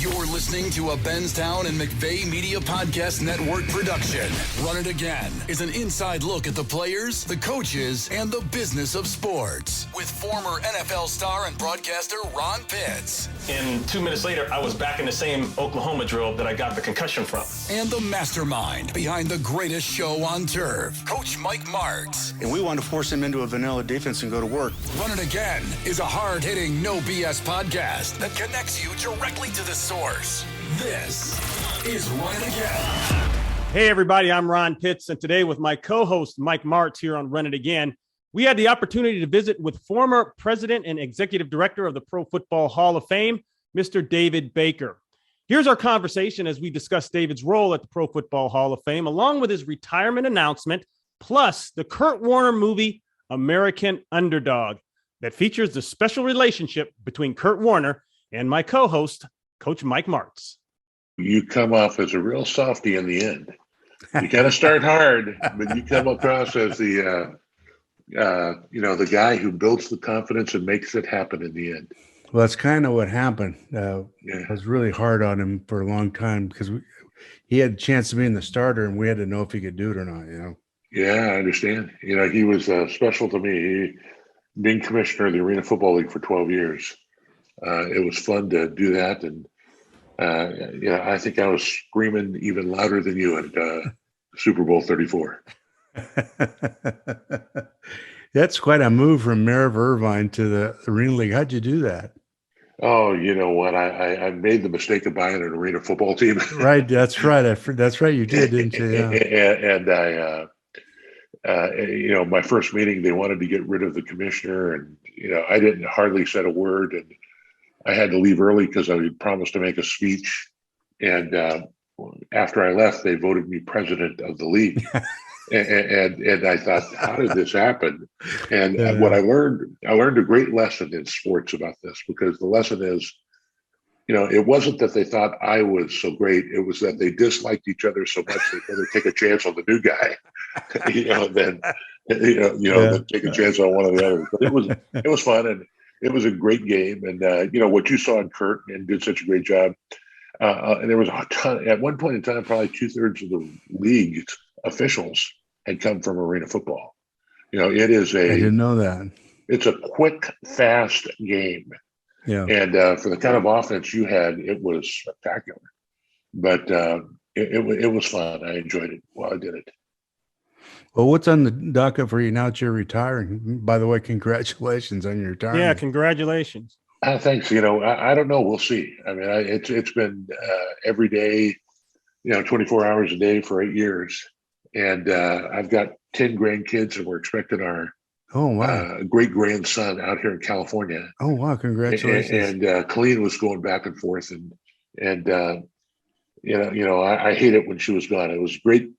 You're listening to a Benstown and McVeigh Media Podcast Network production. Run It Again is an inside look at the players, the coaches, and the business of sports with former NFL star and broadcaster Ron Pitts. And 2 minutes later, I was back in the same Oklahoma drill that I got the concussion from. And the mastermind behind the greatest show on turf, Coach Mike Martz. And we want to force him into a vanilla defense and go to work. Run It Again is a hard-hitting, no BS podcast that connects you directly to the source. This is Run It Again. Hey, everybody, I'm Ron Pitts, and today with my co-host Mike Martz here on Run It Again, we had the opportunity to visit with former president and executive director of the Pro Football Hall of Fame, Mr. David Baker. Here's our conversation as we discuss David's role at the Pro Football Hall of Fame, along with his retirement announcement, plus the Kurt Warner movie, American Underdog, that features the special relationship between Kurt Warner and my co-host, Coach Mike Martz. You come off as a real softy in the end. You kind of start hard, but you come across as the guy who builds the confidence and makes it happen in the end. Well, that's kind of what happened. I was really hard on him for a long time because he had a chance to be in the starter, and we had to know if he could do it or not. Yeah, I understand. He was special to me. Being commissioner of the Arena Football League for 12 years, it was fun to do that, and I think I was screaming even louder than you at Super Bowl 34. That's quite a move from Mayor of Irvine to the Arena League. How'd you do that? Oh, you know what? I made the mistake of buying an arena football team. Right. That's right. That's right. You did, didn't you? Yeah. And my first meeting, they wanted to get rid of the commissioner, and I didn't hardly said a word, and I had to leave early because I had promised to make a speech. And after I left, they voted me president of the league. And I thought, how did this happen? And what I learned a great lesson in sports about this, because the lesson is, it wasn't that they thought I was so great. It was that they disliked each other so much they'd rather take a chance on the new guy, than take a chance on one of the others. But it was fun, and it was a great game. And what you saw in Kurt and did such a great job. And there was a ton at one point in time. Probably 2/3 of the league's officials had come from arena football. It is I didn't know that. It's a quick, fast game. Yeah. And for the kind of offense you had, it was spectacular. But it was fun. I enjoyed it while I did it. Well, what's on the docket for you now that you're retiring? By the way, congratulations on your retirement. Yeah, congratulations. Thanks. I don't know. We'll see. I mean, it's been every day, 24 hours a day for 8 years. And I've got 10 grandkids, and we're expecting our great grandson out here in California. Oh, wow. Congratulations. And Colleen was going back and forth. And I hate it when she was gone. It was great.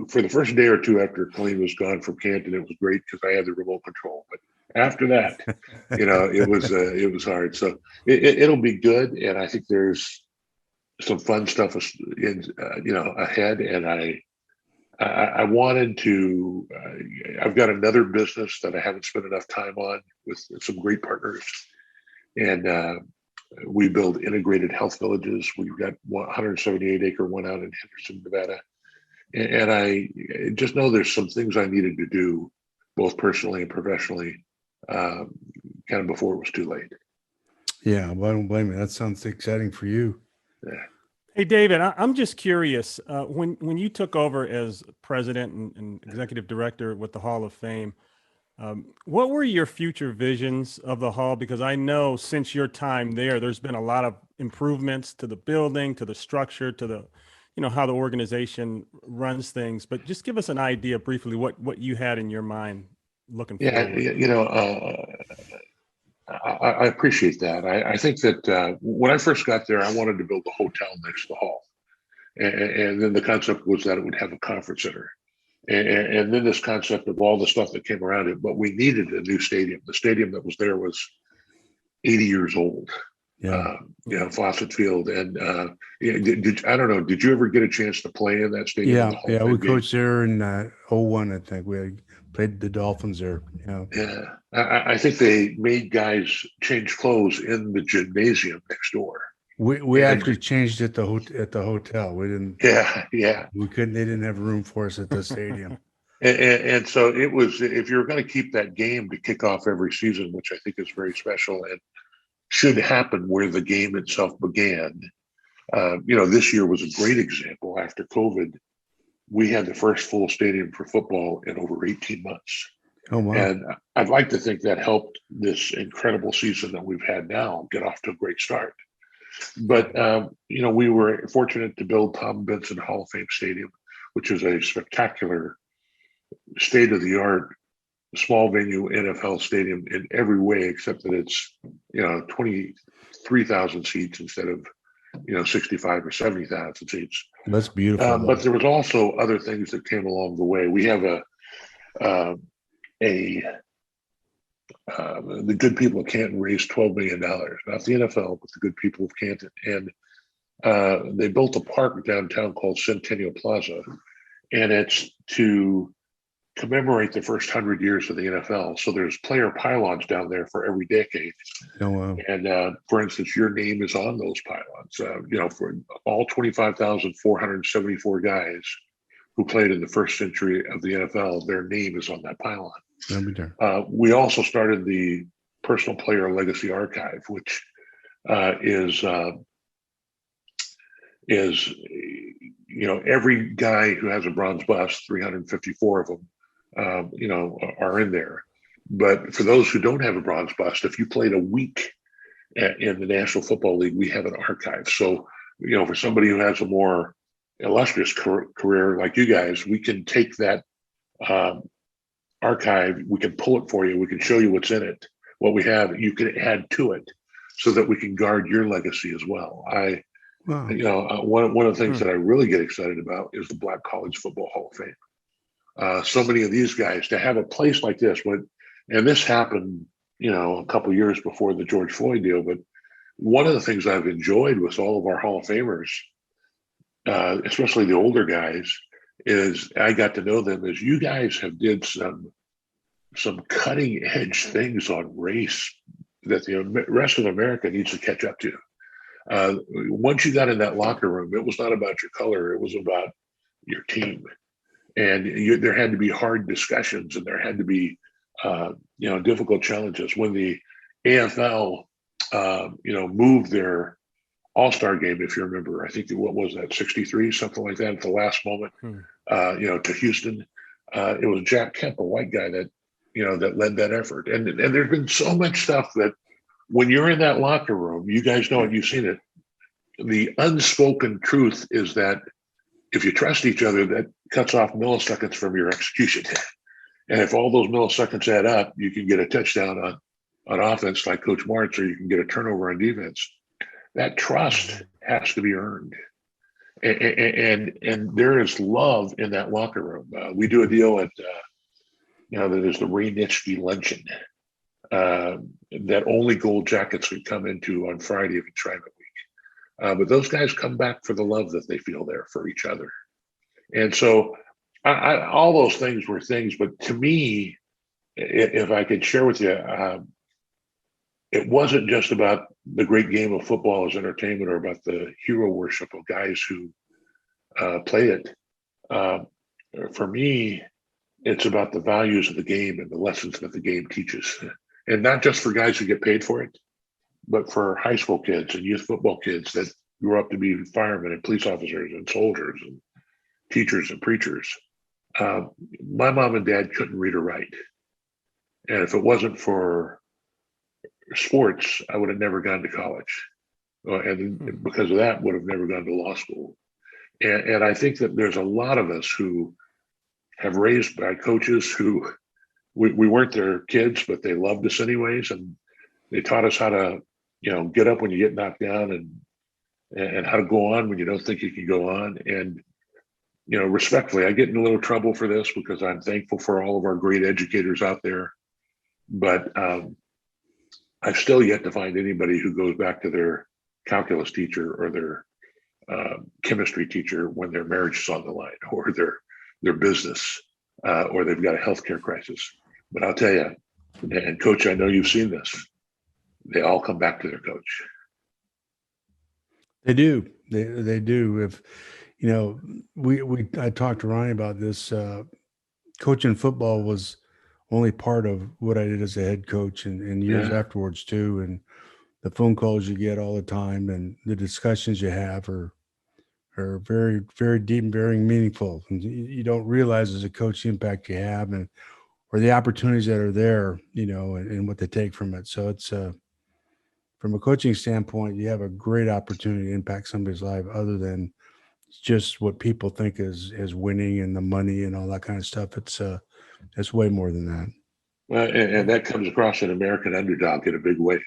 For the first day or two after Colleen was gone from Canton, it was great because I had the remote control. But after that, it was hard. So it'll be good. And I think there's some fun stuff ahead. And I wanted to, I've got another business that I haven't spent enough time on with some great partners. And we build integrated health villages. We've got 178-acre one out in Henderson, Nevada. And I just know there's some things I needed to do, both personally and professionally, kind of before it was too late. Yeah, well, I don't blame you. That sounds exciting for you. Yeah. Hey, David, I'm just curious, when you took over as president and executive director with the Hall of Fame, what were your future visions of the Hall? Because I know since your time there's been a lot of improvements to the building, to the structure, to the, how the organization runs things. But just give us an idea briefly what you had in your mind looking forward. Yeah, I appreciate that. I think that when I first got there, I wanted to build a hotel next to the hall. And then the concept was that it would have a conference center. And then this concept of all the stuff that came around it, but we needed a new stadium. The stadium that was there was 80 years old. Yeah. Fawcett Field. And I don't know, did you ever get a chance to play in that stadium? Yeah. We coached there in 2001, I think. We played the Dolphins there. I think they made guys change clothes in the gymnasium next door. We And- actually changed it at the hotel. We didn't. Yeah. We couldn't. They didn't have room for us at the stadium. And so it was, if you're going to keep that game to kick off every season, which I think is very special and should happen where the game itself began. This year was a great example. After COVID, we had the first full stadium for football in over 18 months. Oh wow! And I'd like to think that helped this incredible season that we've had now get off to a great start. But, we were fortunate to build Tom Benson Hall of Fame Stadium, which is a spectacular, state-of-the-art, small venue NFL stadium in every way, except that it's, 23,000 seats instead of, 65 or 70,000 seats. That's beautiful. But there was also other things that came along the way. We have the good people of Canton raised $12 million, not the NFL, but the good people of Canton. And they built a park downtown called Centennial Plaza. And it's to commemorate the first 100 years of the NFL. So there's player pylons down there for every decade. Oh wow! And for instance, your name is on those pylons. For all 25,474 guys who played in the first century of the NFL, their name is on that pylon. That'll be there. We also started the Personal Player Legacy Archive, which is every guy who has a bronze bust, 354 of them, are in there. But for those who don't have a bronze bust, if you played a week in the National Football League, we have an archive. So, for somebody who has a more illustrious career like you guys, we can take that archive, we can pull it for you, we can show you what's in it, what we have, you can add to it so that we can guard your legacy as well. Wow. One of the things that I really get excited about is the Black College Football Hall of Fame. So many of these guys, to have a place like this, and this happened, a couple of years before the George Floyd deal, but one of the things I've enjoyed with all of our Hall of Famers, especially the older guys, is I got to know them as you guys have did some cutting edge things on race that the rest of America needs to catch up to. Once you got in that locker room, it was not about your color, it was about your team. And there had to be hard discussions, and there had to be, difficult challenges. When the AFL, moved their All-Star game, if you remember, I think what was that, 63, something like that, at the last moment, to Houston. It was Jack Kemp, a white guy that led that effort. And there's been so much stuff that when you're in that locker room, you guys know it, you've seen it. The unspoken truth is that if you trust each other, that cuts off milliseconds from your execution. And if all those milliseconds add up, you can get a touchdown on offense like Coach Martz, or you can get a turnover on defense. That trust has to be earned. And there is love in that locker room. We do a deal at, that is the Ray Nitschke Luncheon that only Gold Jackets would come into on Friday of Enshrinement Week. But those guys come back for the love that they feel there for each other. And so all those things were things, but to me, if I could share with you, it wasn't just about the great game of football as entertainment or about the hero worship of guys who play it. For me, it's about the values of the game and the lessons that the game teaches. And not just for guys who get paid for it, but for high school kids and youth football kids that grew up to be firemen and police officers and soldiers and teachers and preachers. My mom and dad couldn't read or write. And if it wasn't for sports, I would have never gone to college. And because of that, would have never gone to law school. And I think that there's a lot of us who have raised by coaches who we weren't their kids, but they loved us anyways. And they taught us how to, get up when you get knocked down and how to go on when you don't think you can go on. And, respectfully, I get in a little trouble for this because I'm thankful for all of our great educators out there. But I've still yet to find anybody who goes back to their calculus teacher or their chemistry teacher when their marriage is on the line or their business or they've got a healthcare crisis. But I'll tell you, and Coach, I know you've seen this, they all come back to their coach. They do. They do. If you know, I talked to Ronnie about this. Coaching football was only part of what I did as a head coach, and years Yeah. afterwards too. And the phone calls you get all the time, and the discussions you have are very, very deep and very meaningful. And you don't realize as a coach the impact you have, and or the opportunities that are there, and what they take from it. So it's from a coaching standpoint, you have a great opportunity to impact somebody's life other than just what people think is winning and the money and all that kind of stuff. It's way more than that. Well, and that comes across an American underdog in a big way.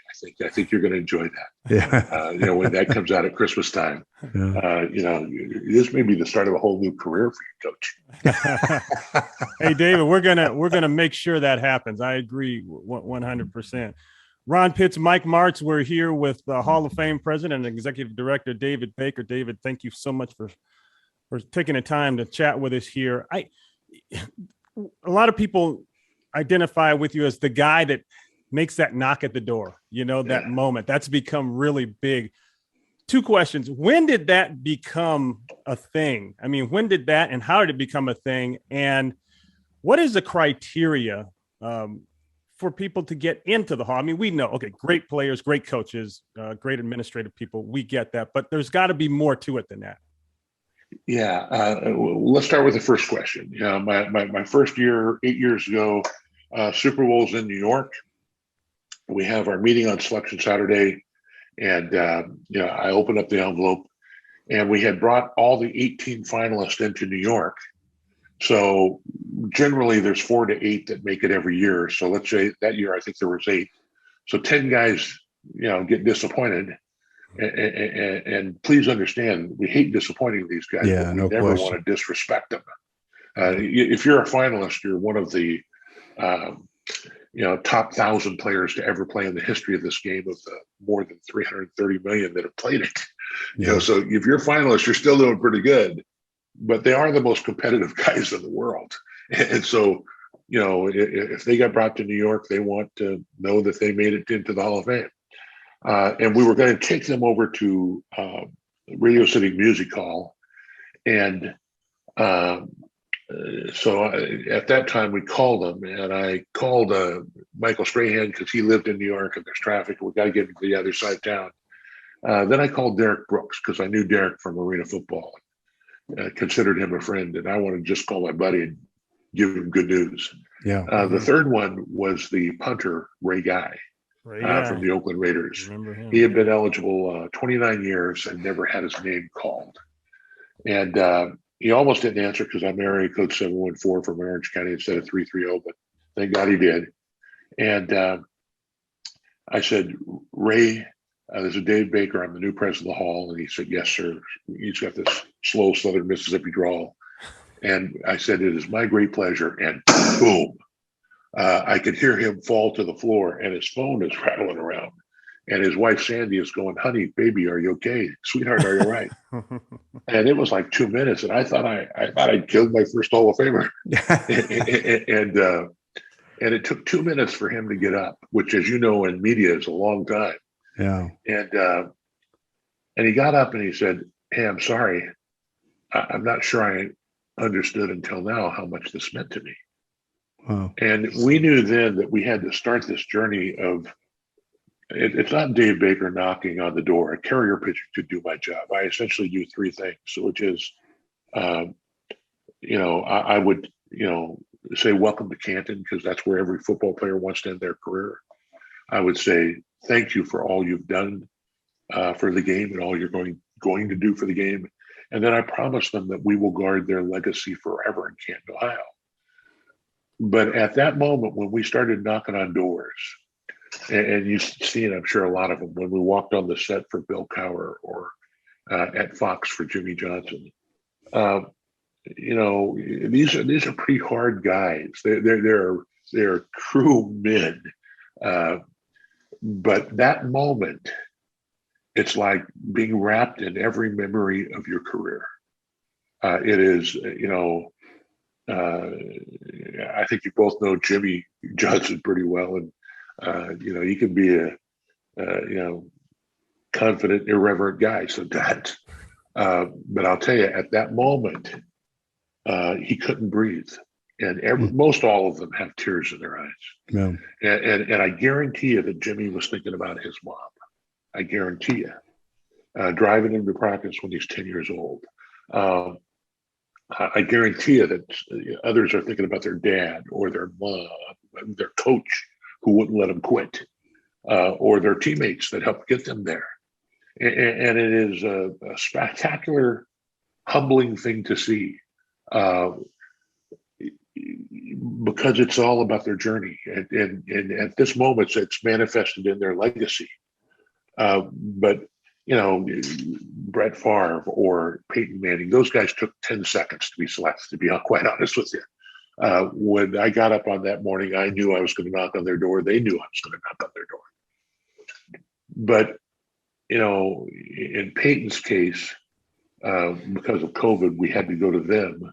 I think you're going to enjoy that. Yeah. When that comes out at Christmas time, Yeah. this may be the start of a whole new career for you, Coach. Hey, David, we're gonna make sure that happens. I agree 100%. Ron Pitts, Mike Martz, we're here with the Hall of Fame president and executive director David Baker. David, thank you so much for taking the time to chat with us here. A lot of people identify with you as the guy that makes that knock at the door, that moment. That's become really big. Two questions. When did that become a thing? I mean, when did that and how did it become a thing? And what is the criteria for people to get into the Hall? I mean, we know, okay, great players, great coaches, great administrative people. We get that, but there's got to be more to it than that. Yeah. Let's start with the first question. My first year, 8 years ago, Super Bowl's in New York. We have our meeting on Selection Saturday, and I opened up the envelope, and we had brought all the 18 finalists into New York. So generally, there's 4 to 8 that make it every year. So let's say that year, I think there was 8. So 10 guys, get disappointed. And please understand, we hate disappointing these guys. Yeah, but we no never question. want to disrespect them. If you're a finalist, you're one of the top 1,000 players to ever play in the history of this game, of the more than 330 million that have played it. Yeah. So if you're a finalist, you're still doing pretty good. But they are the most competitive guys in the world, and so if they got brought to New York, they want to know that they made it into the Hall of Fame. And we were going to take them over to Radio City Music Hall. And so at that time, we called them, and I called Michael Strahan because he lived in New York and there's traffic. We got to get him to the other side of town. Then I called Derek Brooks because I knew Derek from Arena Football, considered him a friend, and I wanted to just call my buddy and give him good news. Yeah. The third one was the punter, Ray Guy. From the Oakland Raiders. Remember him. He had been eligible 29 years and never had his name called. And he almost didn't answer because I'm area code 714 from Orange County instead of 330, but thank God he did. And I said, Ray, this is Dave Baker. I'm the new president of the Hall. And he said, yes, sir. He's got this slow Southern Mississippi drawl. And I said, it is my great pleasure. And boom. I could hear him fall to the floor, and his phone is rattling around. And his wife, Sandy, is going, honey, baby, are you okay? Sweetheart, are you right? And it was like 2 minutes, and I thought I'd killed my first Hall of Famer. and it took 2 minutes for him to get up, which, as you know, in media is a long time. Yeah. And he got up and he said, hey, I'm sorry. I'm not sure I understood until now how much this meant to me. Wow. And we knew then that we had to start this journey of, it's not Dave Baker knocking on the door. A carrier pitcher could do my job. I essentially do 3 things, which is, I would, say welcome to Canton, because that's where every football player wants to end their career. I would say thank you for all you've done for the game and all you're going to do for the game. And then I promise them that we will guard their legacy forever in Canton, Ohio. But at that moment, when we started knocking on doors, and you've seen, I'm sure, a lot of them, when we walked on the set for Bill Cowher or at Fox for Jimmy Johnson, these are pretty hard guys. They're true men. But that moment, it's like being wrapped in every memory of your career. It is, I think you both know Jimmy Johnson pretty well, and he can be a confident, irreverent guy. So that, but I'll tell you, at that moment, he couldn't breathe. And most all of them have tears in their eyes. Yeah. And I guarantee you that Jimmy was thinking about his mom. I guarantee you. Driving him to practice when he's 10 years old. I guarantee you that others are thinking about their dad or their mom, their coach who wouldn't let them quit, or their teammates that helped get them there. And it is a spectacular, humbling thing to see, because it's all about their journey. And at this moment, it's manifested in their legacy. But Brett Favre or Peyton Manning, those guys took 10 seconds to be selected, to be quite honest with you. When I got up on that morning, I knew I was going to knock on their door. They knew I was going to knock on their door. But, in Peyton's case, because of COVID, we had to go to them.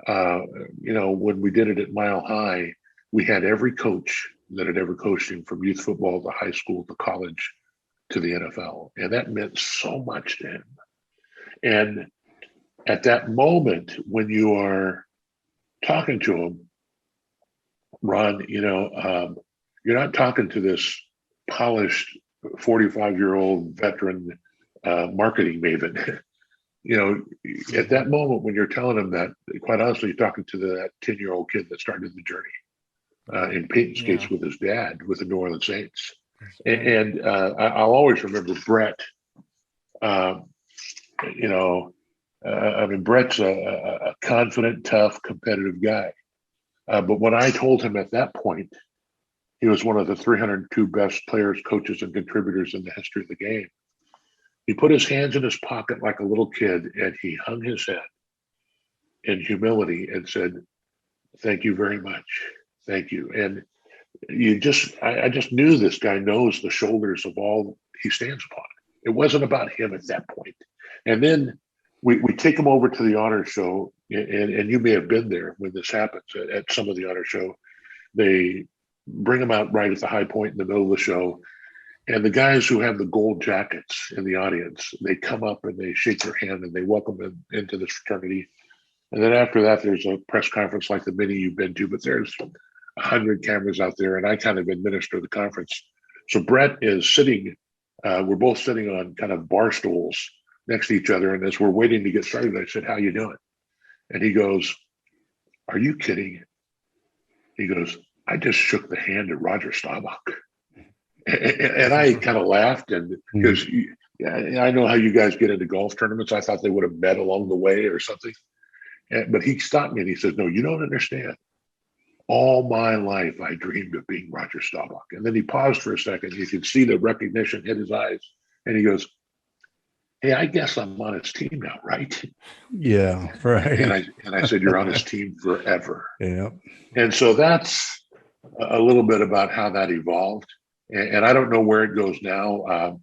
When we did it at Mile High, we had every coach that had ever coached him, from youth football to high school to college to the NFL. And that meant so much to him. And at that moment, when you are talking to him, Ron, you're not talking to this polished 45-year-old veteran marketing maven. At that moment when you're telling him that, quite honestly, you're talking to that 10-year-old kid that started the journey. In Peyton's case, with his dad, with the New Orleans Saints. And I'll always remember Brett. Brett's a confident, tough, competitive guy. But when I told him at that point, he was one of the 302 best players, coaches, and contributors in the history of the game. He put his hands in his pocket like a little kid, and he hung his head in humility and said, "Thank you very much. Thank you." And I just knew this guy knows the shoulders of all he stands upon. It wasn't about him at that point. And then we take him over to the honor show, and you may have been there when this happens at some of the honor show. They bring him out right at the high point in the middle of the show. And the guys who have the gold jackets in the audience, they come up and they shake their hand and they welcome them into this fraternity. And then after that, there's a press conference like the many you've been to, but there's 100 cameras out there, and I kind of administer the conference. So Brett is sitting, we're both sitting on kind of bar stools next to each other. And as we're waiting to get started, I said, "How you doing?" And he goes, "Are you kidding?" He goes, "I just shook the hand of Roger Staubach." And I kind of laughed, and because I know how you guys get into golf tournaments. I thought they would have met along the way or something. But he stopped me and he says, "No, you don't understand. All my life, I dreamed of being Roger Staubach." And then he paused for a second. You could see the recognition hit his eyes. And he goes, "Hey, I guess I'm on his team now, right?" Yeah, right. And I said, "You're on his team forever." Yeah. And so that's a little bit about how that evolved. And I don't know where it goes now.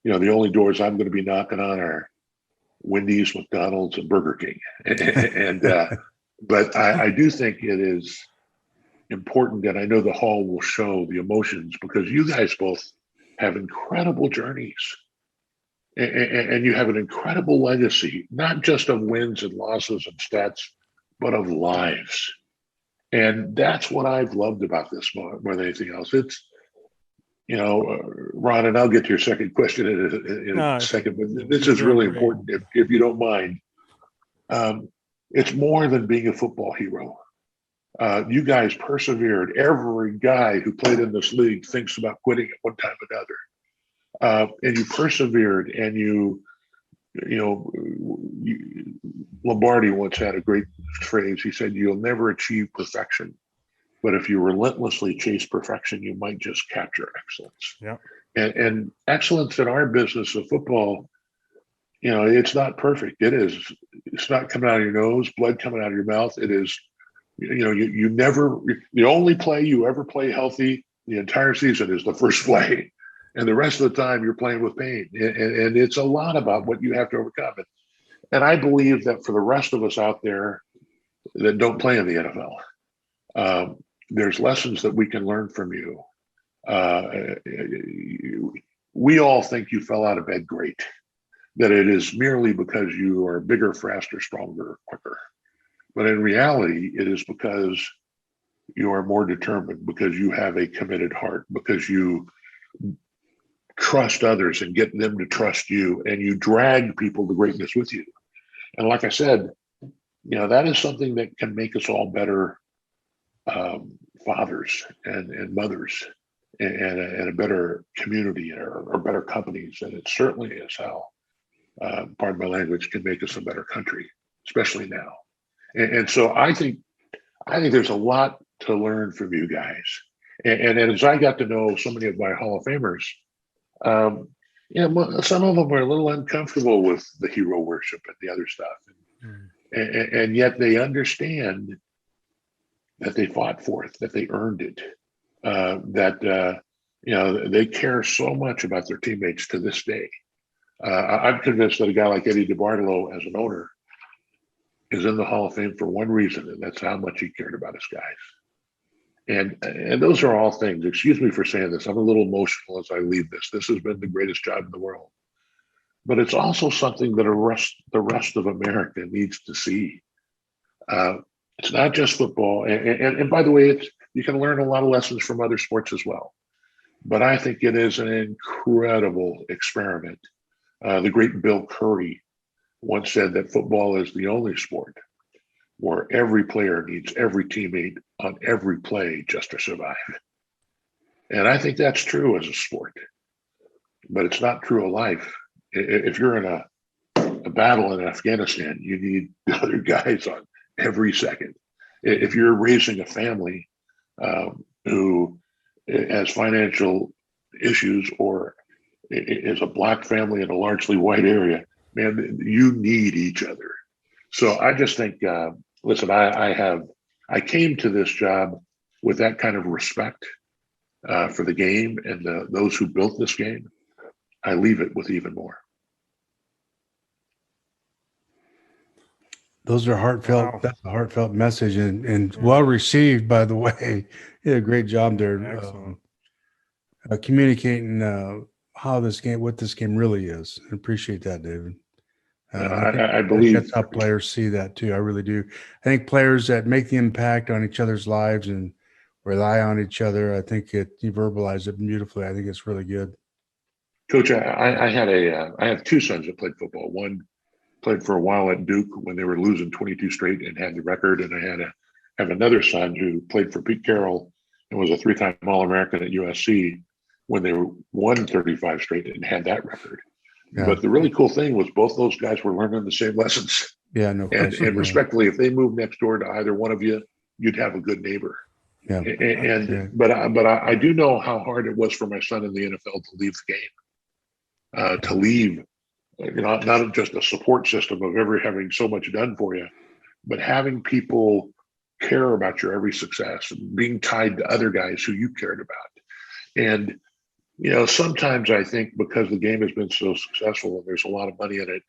The only doors I'm going to be knocking on are Wendy's, McDonald's, and Burger King. But I do think it is important, and I know the hall will show the emotions, because you guys both have incredible journeys, and you have an incredible legacy, not just of wins and losses and stats, but of lives. And that's what I've loved about this more than anything else. It's, Ron, and I'll get to your second question in a second, but this is really important, if you don't mind. It's more than being a football hero. You guys persevered. Every guy who played in this league thinks about quitting at one time or another. And you persevered, and Lombardi once had a great phrase. He said, "You'll never achieve perfection, but if you relentlessly chase perfection, you might just capture excellence." Yeah. And excellence in our business of football, it's not perfect. It's not coming out of your nose, blood coming out of your mouth. It is, you never, the only play you ever play healthy the entire season is the first play. And the rest of the time you're playing with pain. And it's a lot about what you have to overcome. And I believe that for the rest of us out there that don't play in the NFL, there's lessons that we can learn from you. we all think you fell out of bed great, that it is merely because you are bigger, faster, stronger, quicker. But in reality, it is because you are more determined, because you have a committed heart, because you trust others and get them to trust you, and you drag people to greatness with you. And like I said, that is something that can make us all better fathers and mothers, and a better community, or better companies. And it certainly is how, pardon my language, can make us a better country, especially now. And so I think there's a lot to learn from you guys. And as I got to know so many of my Hall of Famers, some of them were a little uncomfortable with the hero worship and the other stuff. And yet they understand that they fought for it, that they earned it, that they care so much about their teammates to this day. I'm convinced that a guy like Eddie DeBartolo, as an owner, is in the Hall of Fame for one reason, and that's how much he cared about his guys. And those are all things. Excuse me for saying this. I'm a little emotional as I leave this. This has been the greatest job in the world. But it's also something that the rest of America needs to see. It's not just football. And by the way, you can learn a lot of lessons from other sports as well. But I think it is an incredible experiment. The great Bill Curry once said that football is the only sport where every player needs every teammate on every play just to survive. And I think that's true as a sport, but it's not true of life. If you're in a battle in Afghanistan, you need the other guys on every second. If you're raising a family who has financial issues, or is a Black family in a largely white area, man, you need each other. So I just think, listen, I came to this job with that kind of respect for the game and those who built this game. I leave it with even more. Those are heartfelt. Wow. That's a heartfelt message, and well received. By the way, you did a great job there, communicating what this game really is. I appreciate that, David. I believe that's how players see that too. I really do. I think players that make the impact on each other's lives and rely on each other, I think you verbalize it beautifully. I think it's really good. Coach, I have two sons that played football. One played for a while at Duke when they were losing 22 straight and had the record. And I have another son who played for Pete Carroll and was a 3-time All-American at USC when they won 35 straight and had that record. Yeah. But the really cool thing was both those guys were learning the same lessons. Yeah, no question. And respectfully, if they moved next door to either one of you, you'd have a good neighbor. Yeah. But I do know how hard it was for my son in the NFL to leave the game, to leave, not just a support system of having so much done for you, but having people care about your every success and being tied to other guys who you cared about. And sometimes I think because the game has been so successful and there's a lot of money in it,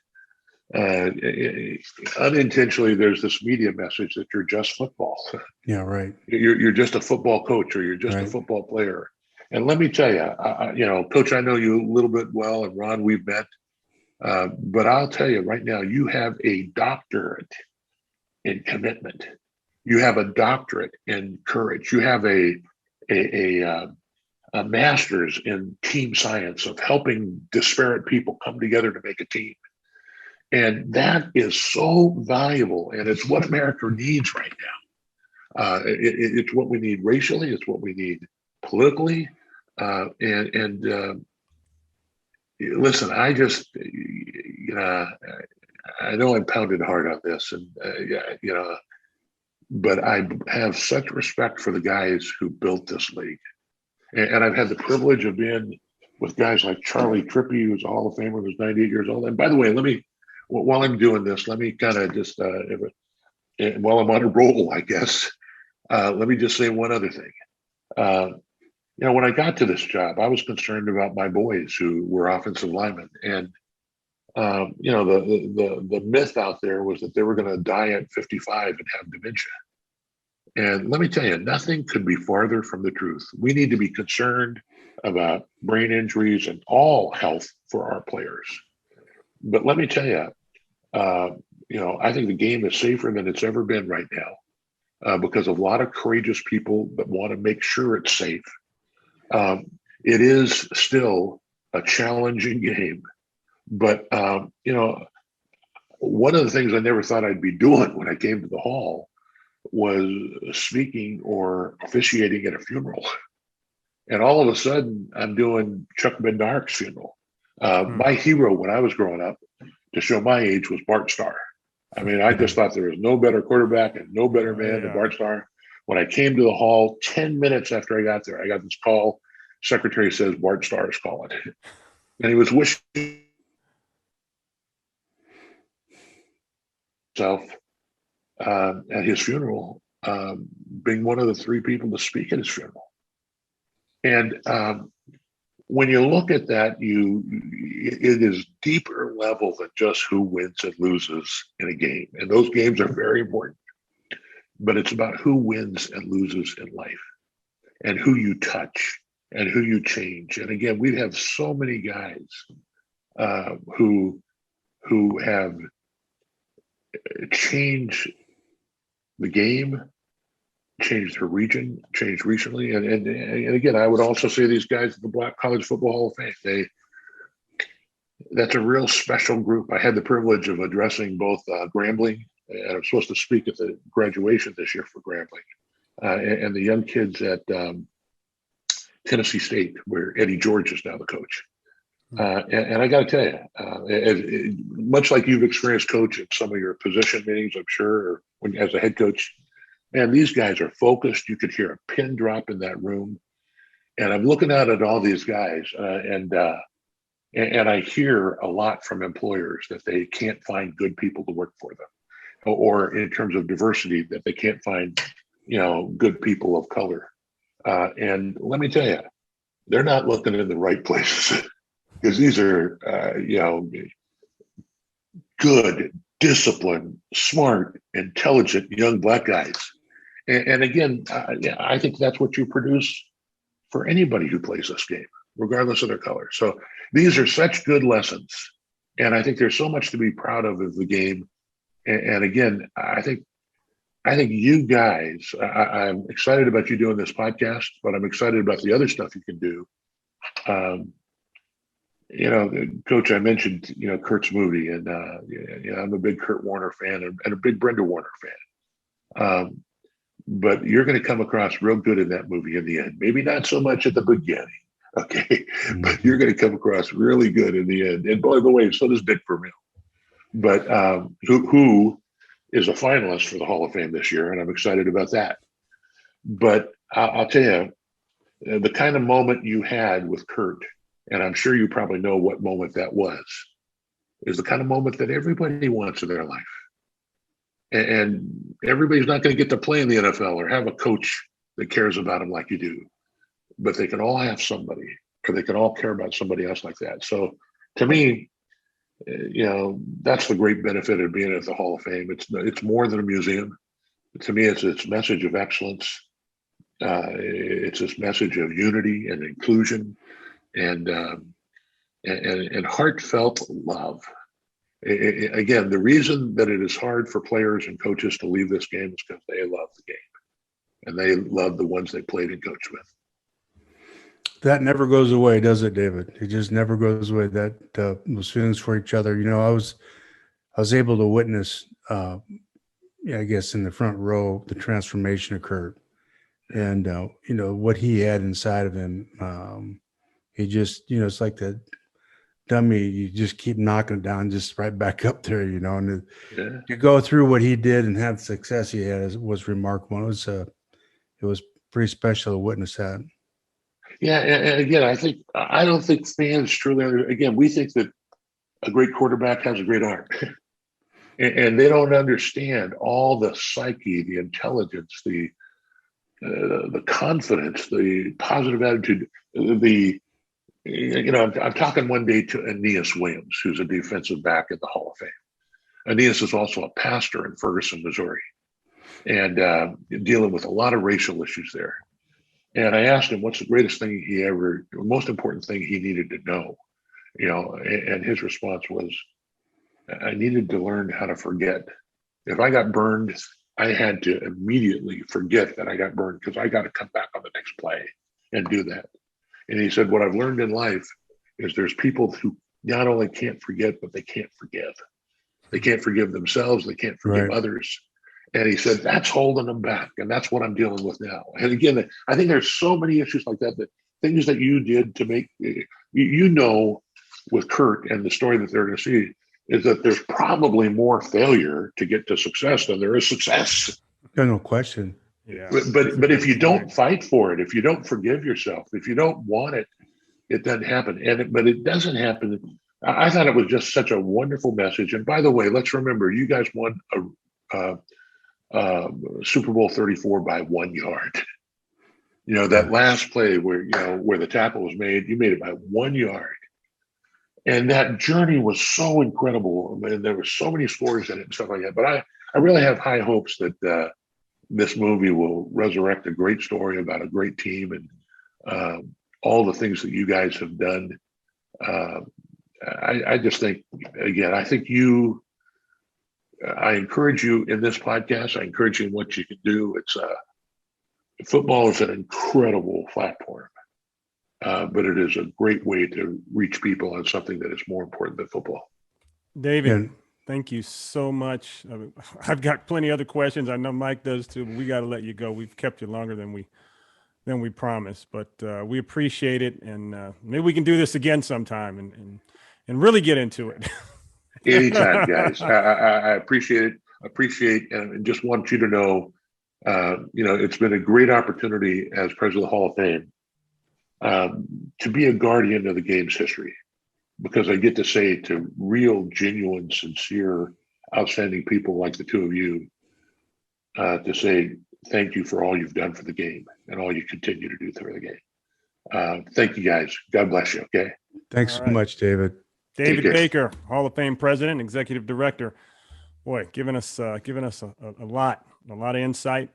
unintentionally there's this media message that you're just football. Yeah, right. You're just a football coach, or you're just a football player. And let me tell you, Coach, I know you a little bit well, and Ron, we've met. But I'll tell you right now, you have a doctorate in commitment. You have a doctorate in courage. You have a master's in team science of helping disparate people come together to make a team. And that is so valuable. And it's what America needs right now. It's what we need racially. It's what we need politically. Listen, I just, I know I'm pounded hard on this, and but I have such respect for the guys who built this league. And I've had the privilege of being with guys like Charlie Trippy, who's a Hall of Famer, who's 98 years old. And by the way, while I'm doing this, let me kind of just, while I'm on a roll, I guess, let me just say one other thing. When I got to this job, I was concerned about my boys who were offensive linemen. And, the myth out there was that they were going to die at 55 and have dementia. And let me tell you, nothing could be farther from the truth. We need to be concerned about brain injuries and all health for our players. But let me tell you, I think the game is safer than it's ever been right now because of a lot of courageous people that want to make sure it's safe. It is still a challenging game, but one of the things I never thought I'd be doing when I came to the Hall was speaking or officiating at a funeral. And all of a sudden, I'm doing Chuck Bednark's funeral. My hero when I was growing up, to show my age, was Bart Starr. I mean, I just thought there was no better quarterback and no better man than Bart Starr. When I came to the Hall, 10 minutes after I got there, I got this call. Secretary says Bart Starr is calling. And he was wishing himself at his funeral, being one of the three people to speak at his funeral. And when you look at that, it is deeper level than just who wins and loses in a game. And those games are very important. But it's about who wins and loses in life and who you touch and who you change. And again, we have so many guys who have changed the game, changed their region, changed recently. And again, I would also say these guys at the Black College Football Hall of Fame, that's a real special group. I had the privilege of addressing both Grambling, and I'm supposed to speak at the graduation this year for Grambling, and the young kids at Tennessee State, where Eddie George is now the coach. And I got to tell you, much like you've experienced, Coach, in some of your position meetings, I'm sure, or when as a head coach, man, these guys are focused. You could hear a pin drop in that room. And I'm looking out at all these guys, and I hear a lot from employers that they can't find good people to work for them, or in terms of diversity, that they can't find, good people of color. And let me tell you, they're not looking in the right places. Because these are, good, disciplined, smart, intelligent young Black guys. And again, I think that's what you produce for anybody who plays this game, regardless of their color. So these are such good lessons. And I think there's so much to be proud of the game. And again, I think you guys, I'm excited about you doing this podcast, but I'm excited about the other stuff you can do. Coach, I mentioned, Kurt's movie, and I'm a big Kurt Warner fan and a big Brenda Warner fan. But you're going to come across real good in that movie in the end. Maybe not so much at the beginning, okay? But you're going to come across really good in the end. And by the way, so does Dick Vermeil. But who is a finalist for the Hall of Fame this year, and I'm excited about that. But I'll tell you, the kind of moment you had with Kurt, and I'm sure you probably know what moment that was, is the kind of moment that everybody wants in their life. And everybody's not going to get to play in the NFL or have a coach that cares about them like you do. But they can all have somebody, or they can all care about somebody else like that. So to me, that's the great benefit of being at the Hall of Fame. It's more than a museum. To me, it's its message of excellence. It's this message of unity and inclusion, and heartfelt love. Again, the reason that it is hard for players and coaches to leave this game is because they love the game, and they love the ones they played and coached with. That never goes away, does it, David? It just never goes away. That those feelings for each other. I was able to witness, I guess in the front row, the transformation occurred, and what he had inside of him. He just, it's like that dummy. You just keep knocking it down, just right back up there, And to go through what he did and have the success he had was remarkable. It was pretty special to witness that. Yeah, and again, I don't think fans truly. Again, we think that a great quarterback has a great arm, and they don't understand all the psyche, the intelligence, the confidence, the positive attitude. I'm talking one day to Aeneas Williams, who's a defensive back in the Hall of Fame. Aeneas is also a pastor in Ferguson, Missouri, and dealing with a lot of racial issues there. And I asked him what's the greatest thing the most important thing he needed to know, and his response was, I needed to learn how to forget. If I got burned, I had to immediately forget that I got burned because I got to come back on the next play and do that. And he said, what I've learned in life is there's people who not only can't forget, but they can't forgive. They can't forgive themselves. They can't forgive others. And he said, that's holding them back. And that's what I'm dealing with now. And again, I think there's so many issues like that, that things that you did to make, with Kurt and the story that they're going to see is that there's probably more failure to get to success than there is success. No question. Yeah. But if you don't fight for it, if you don't forgive yourself, if you don't want it, it doesn't happen. But it doesn't happen. I thought it was just such a wonderful message. And by the way, let's remember, you guys won a Super Bowl 34 by 1 yard. That last play where the tackle was made, you made it by 1 yard. And that journey was so incredible. And there were so many scores in it and stuff like that. But I really have high hopes that this movie will resurrect a great story about a great team and all the things that you guys have done. I just think, again, I encourage you in this podcast. I encourage you in what you can do. Football is an incredible platform, but it is a great way to reach people on something that is more important than football. David, thank you so much. I've got plenty of other questions. I know Mike does too, but we got to let you go. We've kept you longer than we promised, but we appreciate it. And maybe we can do this again sometime and really get into it. Anytime, guys. I appreciate it. And just want you to know, it's been a great opportunity as president of the Hall of Fame to be a guardian of the game's history, because I get to say to real, genuine, sincere, outstanding people like the two of you, to say thank you for all you've done for the game and all you continue to do through the game. Thank you, guys. God bless you. Okay. Thanks so much, David. David Baker, Hall of Fame president, executive director. Boy, giving us a lot of insight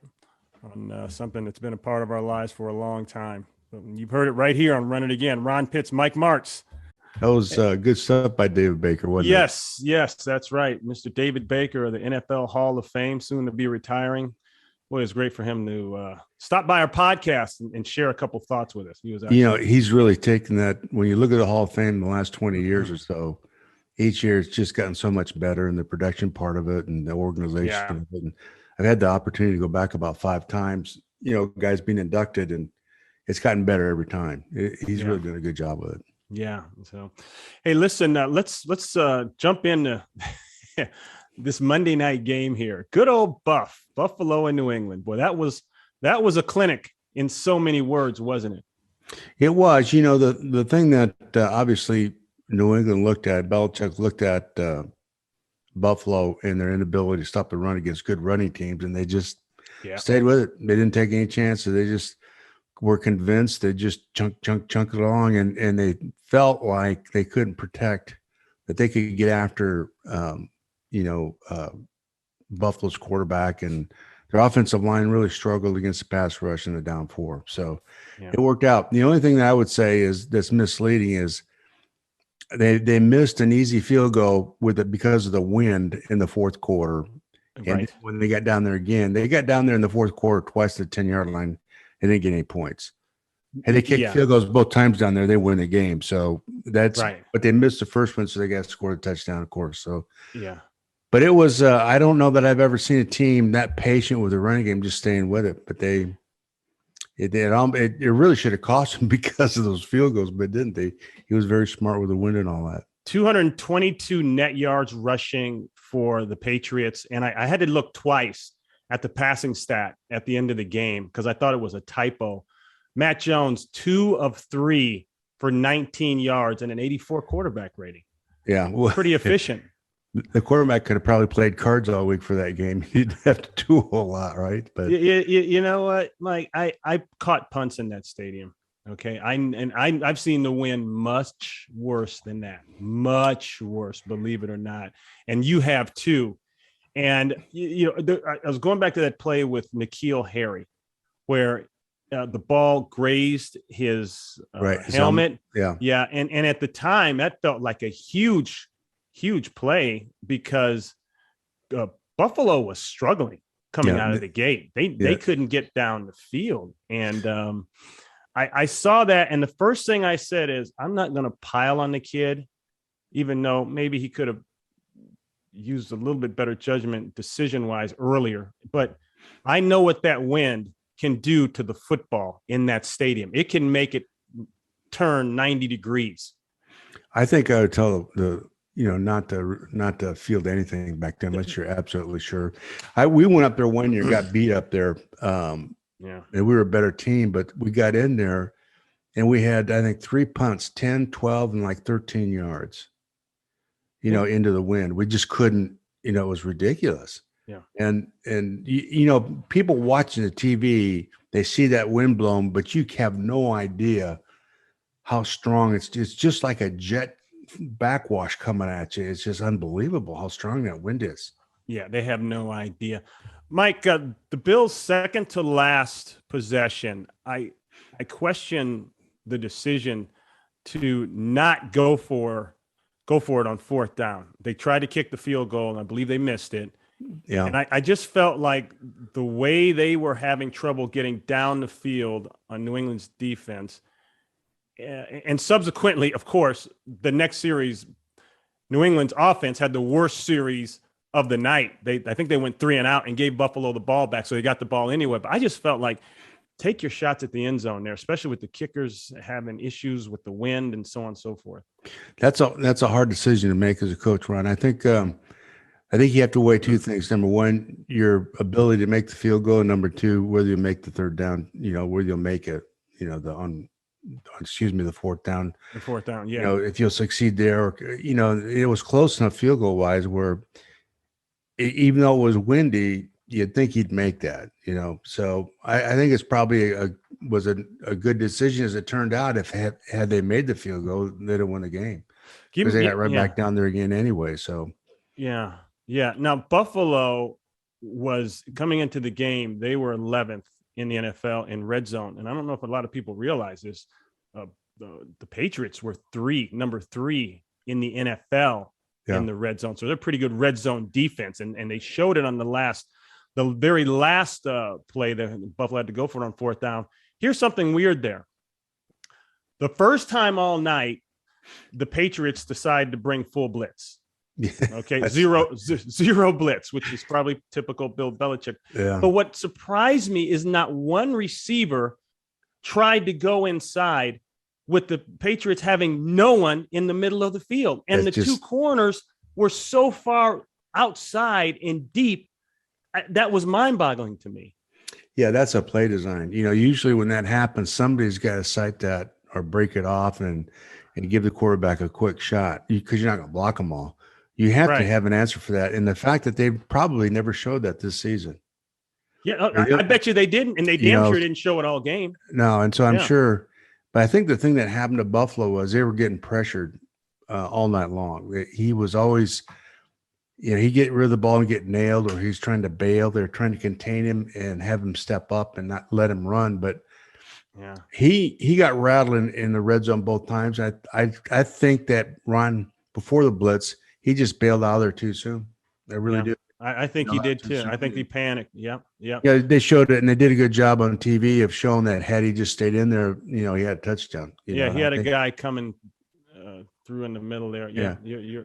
on something that's been a part of our lives for a long time. You've heard it right here on Run It Again. Ron Pitts, Mike Martz. That was good stuff by David Baker, wasn't it? Yes, that's right. Mr. David Baker of the NFL Hall of Fame, soon to be retiring. Boy, it's great for him to stop by our podcast and share a couple thoughts with us. He was, he's really taken that. When you look at the Hall of Fame in the last 20 years or so, each year it's just gotten so much better in the production part of it and the organization of it. And I've had the opportunity to go back about 5 times, guys being inducted, and it's gotten better every time. He's really done a good job with it. Yeah. So, hey, listen, let's jump into this Monday night game here. Good old Buffalo and New England. Boy, that was a clinic in so many words, wasn't it? It was. The thing that obviously New England looked at, Belichick looked at Buffalo and their inability to stop the run against good running teams, and they just stayed with it. They didn't take any chances. They just were convinced. They just chunk it along, and they felt like they couldn't protect, that they could get after Buffalo's quarterback, and their offensive line really struggled against the pass rush in the down 4. So it worked out. The only thing that I would say is that's misleading is they missed an easy field goal with it because of the wind in the fourth quarter. And when they got down there again, they got down there in the fourth quarter twice at the 10-yard line and didn't get any points. And they kicked field goals both times down there, they win the game. So that's right. But they missed the first one, so they got to score a touchdown, of course. So but it was I don't know that I've ever seen a team that patient with the running game, just staying with it. But it really should have cost him because of those field goals, but didn't they? He was very smart with the wind and all that. 222 net yards rushing for the Patriots. And I had to look twice at the passing stat at the end of the game because I thought it was a typo. Matt Jones, 2 of 3 for 19 yards and an 84 quarterback rating. Yeah. Well, pretty efficient. The quarterback could have probably played cards all week for that game. He'd have to do a whole lot, right? But you know what, Mike? I caught punts in that stadium. Okay, I've seen the wind much worse than that, much worse, believe it or not. And you have too. And I was going back to that play with N'Keal Harry, where the ball grazed his His helmet. Yeah. Yeah. And at the time, that felt like a huge play because Buffalo was struggling coming out of the gate. They couldn't get down the field. And I saw that. And the first thing I said is, I'm not going to pile on the kid, even though maybe he could have used a little bit better judgment decision-wise earlier. But I know what that wind can do to the football in that stadium. It can make it turn 90 degrees. I think I would tell not to field anything back then unless you're absolutely sure. We went up there one year, got beat up there. And we were a better team, but we got in there and we had, I think, 3 punts, 10, 12, and like 13 yards, into the wind. We just couldn't, it was ridiculous. Yeah. And people watching the TV, they see that wind blown, but you have no idea how strong it's just like a jet backwash coming at you. It's just unbelievable how strong that wind is. Yeah, they have no idea. Mike, the Bills' second to last possession, I question the decision to not go for it on fourth down. They tried to kick the field goal, and I believe they missed it. Yeah. And I just felt like the way they were having trouble getting down the field on New England's defense, and subsequently, of course, the next series, New England's offense had the worst series of the night. I think they went 3 and out and gave Buffalo the ball back, so they got the ball anyway. But I just felt like take your shots at the end zone there, especially with the kickers having issues with the wind and so on and so forth. That's a hard decision to make as a coach, Ron. I think you have to weigh two things. Number one, your ability to make the field goal. And number two, whether you make the third down, whether you'll make it, the fourth down. The fourth down, yeah. If you'll succeed there, or, it was close enough field goal wise where even though it was windy, you'd think he'd make that, So I think it's probably a good decision as it turned out. If had they made the field goal, they'd have won the game because they got right back down there again anyway. So yeah. Now Buffalo was coming into the game. They were 11th in the NFL in red zone, and I don't know if a lot of people realize this. The Patriots were number 3 in the NFL in the red zone, so they're pretty good red zone defense, and they showed it on the very last play that Buffalo had to go for it on fourth down. Here's something weird there. The first time all night, the Patriots decided to bring full blitz. Okay, zero blitz, which is probably typical Bill Belichick. Yeah. But what surprised me is not one receiver tried to go inside with the Patriots having no one in the middle of the field. And the two corners were so far outside and deep. That was mind-boggling to me. Yeah, that's a play design. Usually when that happens, somebody's got to sight that or break it off and give the quarterback a quick shot because you're not going to block them all. You have to have an answer for that. And the fact that they probably never showed that this season. Yeah, I bet you they didn't. And they damn sure didn't show it all game. No, and so I'm sure. But I think the thing that happened to Buffalo was they were getting pressured all night long. He was always, he'd get rid of the ball and get nailed, or he's trying to bail. They're trying to contain him and have him step up and not let him run. But he got rattled in the red zone both times. I think that Ron, before the blitz, he just bailed out of there too soon. I really do. I think he did too. I think he panicked. Yeah. Yeah, they showed it, and they did a good job on TV of showing that had he just stayed in there, he had a touchdown. He had a guy coming through in the middle there. Yeah.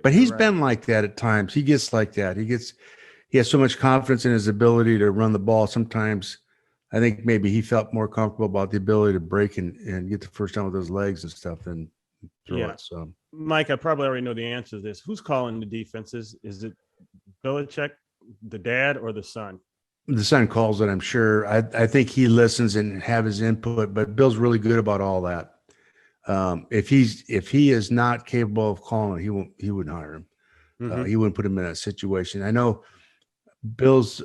But he's been like that at times. He gets like that. He has so much confidence in his ability to run the ball. Sometimes I think maybe he felt more comfortable about the ability to break and get the first down with his legs and stuff than throw it. So, Mike, I probably already know the answer to this. Who's calling the defenses? Is it Belichick, the dad, or the son? The son calls it, I'm sure. I think he listens and have his input, but Bill's really good about all that. If he is not capable of calling it, he wouldn't hire him. Mm-hmm. He wouldn't put him in that situation. I know Bill's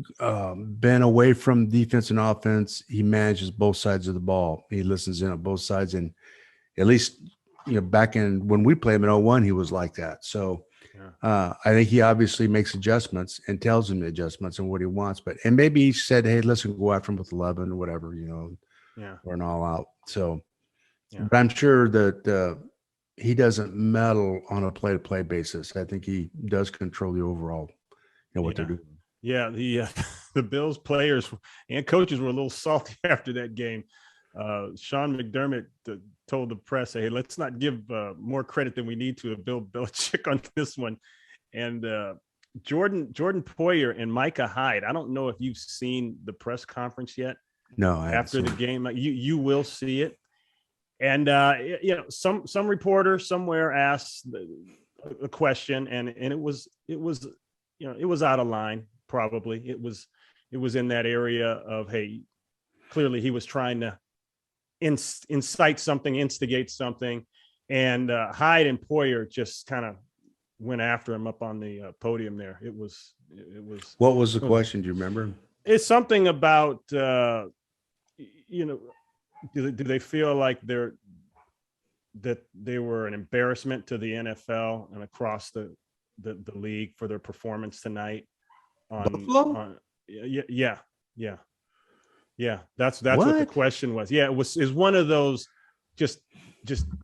been away from defense and offense. He manages both sides of the ball. He listens in on both sides, and at least back in when we played him in 2001, he was like that. So I think he obviously makes adjustments and tells him the adjustments and what he wants. And maybe he said, hey, listen, go after him with 11 or whatever, Yeah. or an all out. So, Yeah. but I'm sure that he doesn't meddle on a play to play basis. I think he does control the overall, what they're doing. Yeah, the Bills players and coaches were a little salty after that game. Sean McDermott told the press, "Hey, let's not give more credit than we need to Bill Belichick on this one." And Jordan Poyer and Micah Hyde. I don't know if you've seen the press conference yet. No, I After the it. game, you will see it. And some reporter somewhere asked a question, and it was it was out of line. Probably it was in that area of, hey, clearly he was trying to incite something, instigate something, and Hyde and Poyer just kind of went after him up on the podium there. It was What was the question? Do you remember? It's something about do they feel like that they were an embarrassment to the NFL and across the league for their performance tonight on yeah. That's what the question was. Yeah, it was one of those just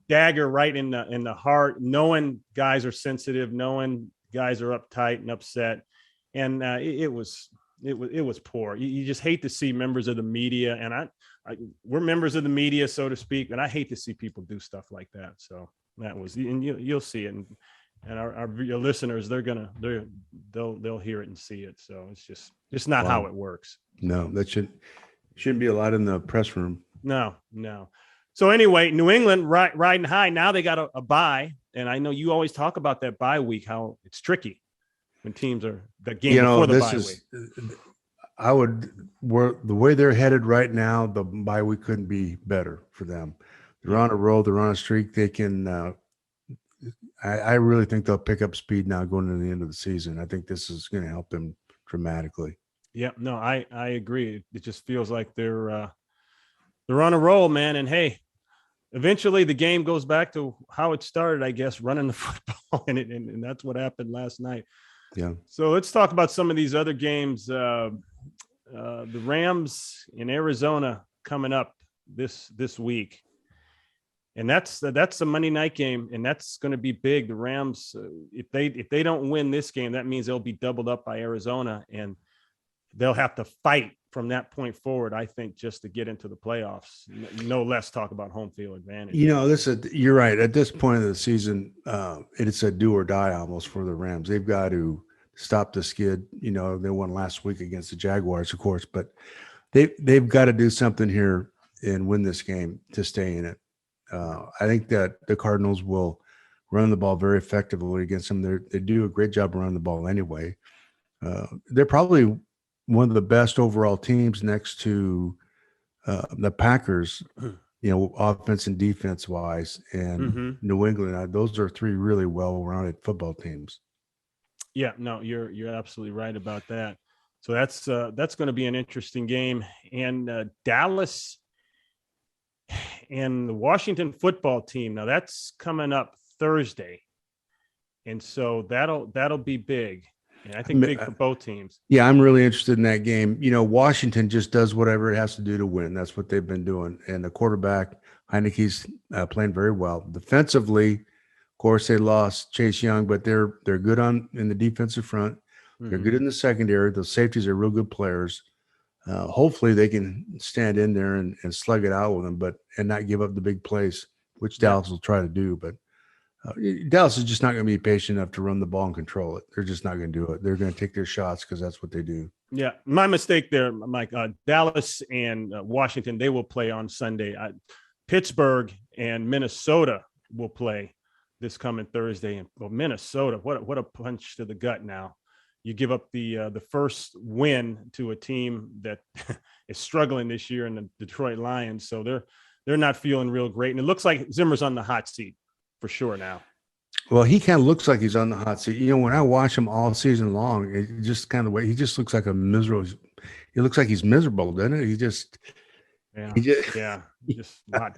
dagger right in the heart, knowing guys are sensitive, knowing guys are uptight and upset, and it was poor. You just hate to see members of the media, and we're members of the media, so to speak, and I hate to see people do stuff like that. So that was, and you'll see it, and our listeners, they'll hear it and see it. So it's just not how it works. No, that shouldn't be allowed in the press room. No. So anyway, New England riding high. Now they got a bye, and I know you always talk about that bye week, how it's tricky when teams are the game before the bye week. The way they're headed right now, the bye week couldn't be better for them. They're on a roll. They're on a streak. They can. I really think they'll pick up speed now going into the end of the season. I think this is going to help them dramatically. Yeah, no, I agree. It just feels like they're on a roll, man. And hey, eventually the game goes back to how it started, I guess, running the football, and that's what happened last night. Yeah. So let's talk about some of these other games. The Rams in Arizona coming up this week. And that's a Monday night game, and that's going to be big. The Rams, if they don't win this game, that means they'll be doubled up by Arizona, and they'll have to fight from that point forward, I think, just to get into the playoffs. No less talk about home field advantage. You're right. At this point of the season, it's a do or die almost for the Rams. They've got to stop the skid. They won last week against the Jaguars, of course, but they've got to do something here and win this game to stay in it. I think that the Cardinals will run the ball very effectively against them. They do a great job running the ball anyway. They're probably one of the best overall teams next to the Packers, offense and defense wise, and New England. Those are three really well-rounded football teams. Yeah, no, you're absolutely right about that. So that's going to be an interesting game. And Dallas and the Washington football team. Now that's coming up Thursday, and so that'll be big. And I think big for both teams. Yeah, I'm really interested in that game. Washington just does whatever it has to do to win. That's what they've been doing. And the quarterback, Heineke's playing very well. Defensively, of course, they lost Chase Young, but they're good in the defensive front. They're good in the secondary. The safeties are real good players. Hopefully they can stand in there and slug it out with them, and not give up the big plays, which Dallas will try to do. But Dallas is just not going to be patient enough to run the ball and control it. They're just not going to do it. They're going to take their shots because that's what they do. Yeah, my mistake there, Mike. Dallas and Washington, they will play on Sunday. Pittsburgh and Minnesota will play this coming Thursday. And Minnesota, what a punch to the gut now. You give up the first win to a team that is struggling this year in the Detroit Lions. So they're not feeling real great. And it looks like Zimmer's on the hot seat for sure now. Well, he kind of looks like he's on the hot seat. When I watch him all season long, it just kind of the way he just looks like a miserable. He looks like he's miserable, doesn't it? Just a lot going on.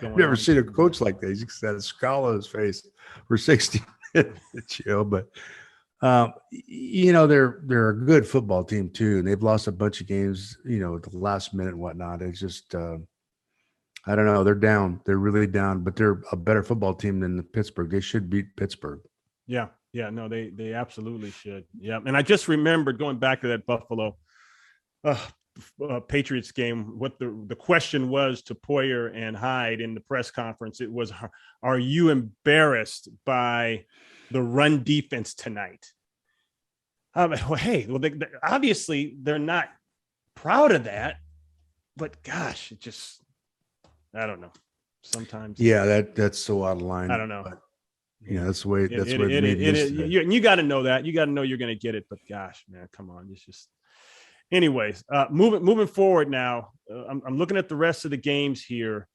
I've never seen a coach like that. He's got a scowl on his face for 60 minutes, but. They're a good football team too, and they've lost a bunch of games, at the last minute and whatnot. It's just, I don't know. They're down. They're really down, but they're a better football team than Pittsburgh. They should beat Pittsburgh. Yeah. Yeah. No, they absolutely should. Yeah. And I just remembered going back to that Buffalo Patriots game, what the question was to Poyer and Hyde in the press conference. It was, are you embarrassed by the run defense tonight? Obviously they're not proud of that, but gosh, it just, I don't know. Sometimes. Yeah, that's so out of line. I don't know. But, that's the way. That's what it is. You got to know that. You got to know you're going to get it. But gosh, man, come on. It's just. Anyways, moving forward now. I'm looking at the rest of the games here,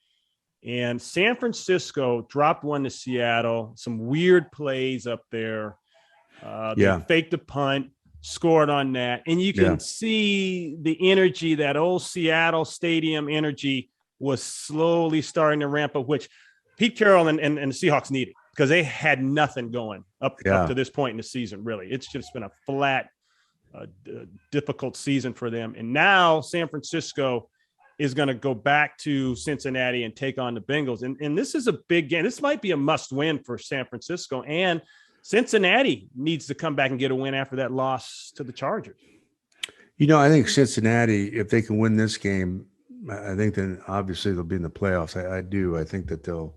and San Francisco dropped one to Seattle. Some weird plays up there. They faked a punt, scored on that, and you can see the energy, that old Seattle stadium energy, was slowly starting to ramp up, which Pete Carroll and the Seahawks needed, because they had nothing going up to this point in the season. Really, it's just been a flat, difficult season for them. And now San Francisco is going to go back to Cincinnati and take on the Bengals. And this is a big game. This might be a must win for San Francisco, and Cincinnati needs to come back and get a win after that loss to the Chargers. I think Cincinnati, if they can win this game, I think then obviously they'll be in the playoffs. I do. I think that they'll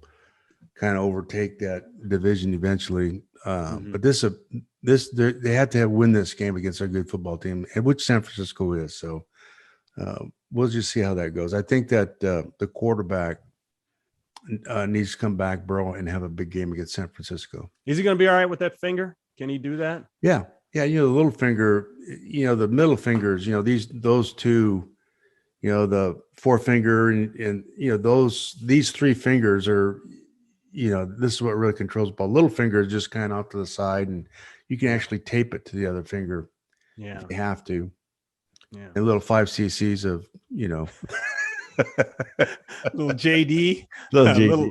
kind of overtake that division eventually. But they have to win this game against a good football team, which San Francisco is. So we'll just see how that goes. I think that the quarterback needs to come back, Burrow, and have a big game against San Francisco. Is he going to be all right with that finger? Can he do that? Yeah. The little finger, the middle fingers, those two, the forefinger and these three fingers are, this is what really controls the ball. Little finger is just kind of off to the side, and you can actually tape it to the other finger. Yeah. If you have to. Yeah. A little 5 cc's of, little JD, little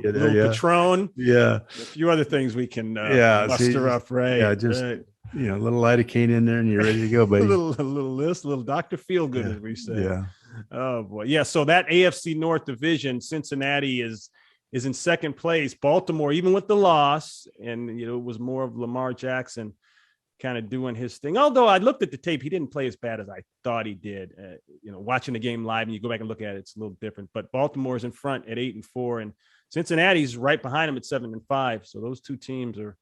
Patron. Yeah. A few other things we can muster up, right? Yeah, just a little lidocaine in there and you're ready to go, buddy. a little Dr. Feelgood, as we say. Yeah. Oh boy. Yeah. So that AFC North division, Cincinnati is in second place. Baltimore, even with the loss, and it was more of Lamar Jackson kind of doing his thing. Although I looked at the tape, he didn't play as bad as I thought he did. Watching the game live, and you go back and look at it, it's a little different. But Baltimore's in front at 8-4, and Cincinnati's right behind him at 7-5. So those two teams are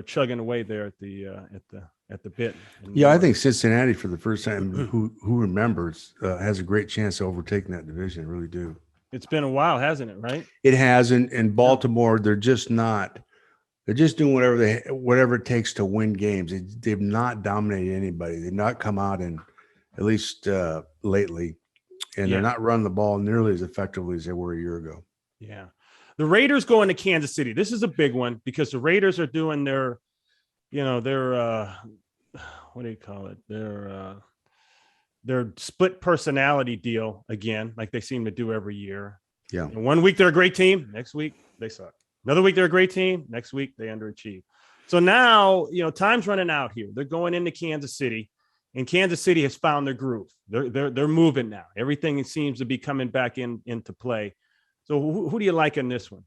chugging away there at the bit. Yeah, I think Cincinnati, for the first time, who remembers, has a great chance of overtaking that division. I really do. It's been a while, hasn't it? Right? It has. In Baltimore, they're just not. They're just doing whatever it takes to win games. They've not dominated anybody. They've not come out in, at least lately, and they're not running the ball nearly as effectively as they were a year ago. Yeah. The Raiders go into Kansas City. This is a big one because the Raiders are doing their what do you call it? Their split personality deal again, like they seem to do every year. Yeah. And 1 week they're a great team. Next week they suck. Another week they're a great team. Next week they underachieve. So now, time's running out here. They're going into Kansas City, and Kansas City has found their groove. They're moving now. Everything seems to be coming back into play. So who do you like in this one?